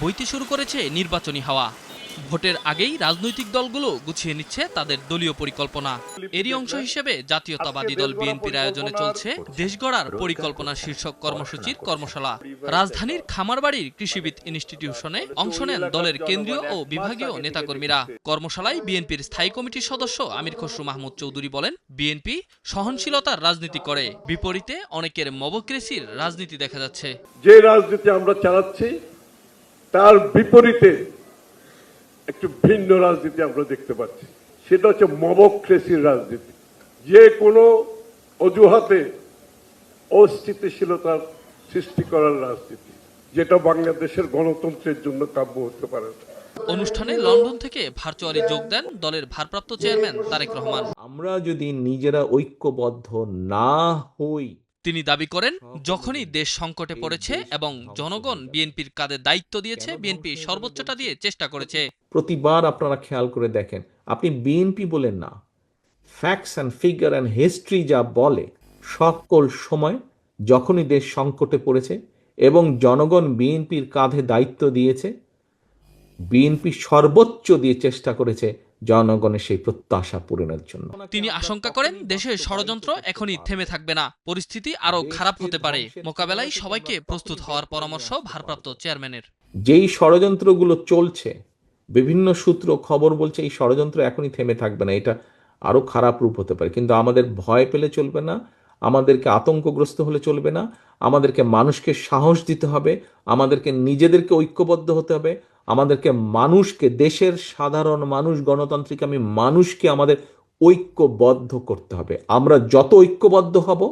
বইতে শুরু করেছে নির্বাচনী হাওয়া। ভোটের আগেই রাজনৈতিক দলগুলো গুছিয়ে নিচ্ছে তাদের দলীয় পরিকল্পনা। এরই অংশ হিসেবে জাতীয়তাবাদী দল বিএনপির আয়োজনে চলছে দেশ গড়ার পরিকল্পনা শীর্ষক কর্মসূচির কর্মশালা। রাজধানীর খামারবাড়ির কৃষিবিদ ইনস্টিটিউশনে অংশ নেন দলের কেন্দ্রীয় ও বিভাগীয় নেতাকর্মীরা। কর্মশালায় বিএনপির স্থায়ী কমিটির সদস্য আমির খসরু মাহমুদ চৌধুরী বলেন, বিএনপি সহনশীলতার রাজনীতি করে, বিপরীতে অনেকের মবক্রেসির রাজনীতি দেখা যাচ্ছে। যে রাজনীতি আমরা চালাচ্ছি তার বিপরীতে একটু ভিন্ন রাজনীতি আমরা দেখতে পাচ্ছি। সেটা হচ্ছে মবক্রেসির রাজনীতি, যে কোনো অজুহাতে অস্থিতিশীলতার সৃষ্টি করার রাজনীতি, যেটা বাংলাদেশের গণতন্ত্রের জন্য কাম্য হতে পারে না। অনুষ্ঠানে লন্ডন থেকে ভার্চুয়ালি যোগ দেন দলের ভারপ্রাপ্ত চেয়ারম্যান তারেক রহমান। আমরা যদি নিজেরা ঐক্যবদ্ধ না হই, তিনি দাবি করেন, যখনই দেশ সংকটে পড়েছে এবং জনগণ বিএনপির কাঁধে দায়িত্ব দিয়েছে, বিএনপি সর্বোচ্চটা দিয়ে চেষ্টা করেছে। প্রতিবার আপনারা খেয়াল করে দেখেন, আপনি বিএনপি বলেন না, facts and figure and history যা বলে, সকল সময় যখনই দেশ সংকটে পড়েছে এবং জনগণ বিএনপির কাঁধে দায়িত্ব দিয়েছে, বিএনপি সর্বোচ্চ দিয়ে চেষ্টা করেছে জনগণের সেই প্রত্যাশা পূরণের জন্য। তিনি আশঙ্কা করেন, দেশের ষড়যন্ত্র এখনই থেমে থাকবে না, পরিস্থিতি আরও খারাপ হতে পারে। মোকাবেলায় সবাইকে প্রস্তুত হওয়ার পরামর্শ ভারপ্রাপ্ত চেয়ারম্যানের। যেই ষড়যন্ত্রগুলো চলছে, বিভিন্ন সূত্র খবর বলছে এই ষড়যন্ত্র এখনই থেমে থাকবে না, এটা আরো খারাপ রূপ হতে পারে। কিন্তু আমাদের ভয় পেলে চলবে না, আমাদেরকে আতঙ্কগ্রস্ত হলে চলবে না, আমাদেরকে মানুষকে সাহস দিতে হবে, আমাদেরকে নিজেদেরকে ঐক্যবদ্ধ হতে হবে, আমাদেরকে মানুষকে, দেশের সাধারণ মানুষ, গণতান্ত্রিক আমি মানুষকে আমাদের ঐক্যবদ্ধ করতে হবে। আমরা যত ঐক্যবদ্ধ হব,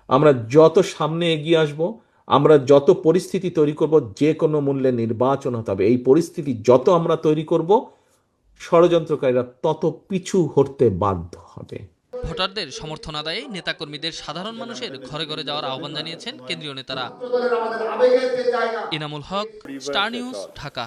আমরা যত সামনে এগিয়ে আসব, আমরা যত পরিস্থিতি তৈরি করব, যে কোনো মূল্যে নির্বাচন হতে হবে। এই পরিস্থিতি যত আমরা তৈরি করব, ষড়যন্ত্রকারীরা তত পিছু হটতে বাধ্য হবে। ভোটারদের সমর্থন আদায়ে নেতাকর্মীদের সাধারণ মানুষের ঘরে ঘরে যাওয়ার আহ্বান জানিয়েছেন কেন্দ্রীয় নেতারা। ইনামুল হক, স্টার নিউজ, ঢাকা।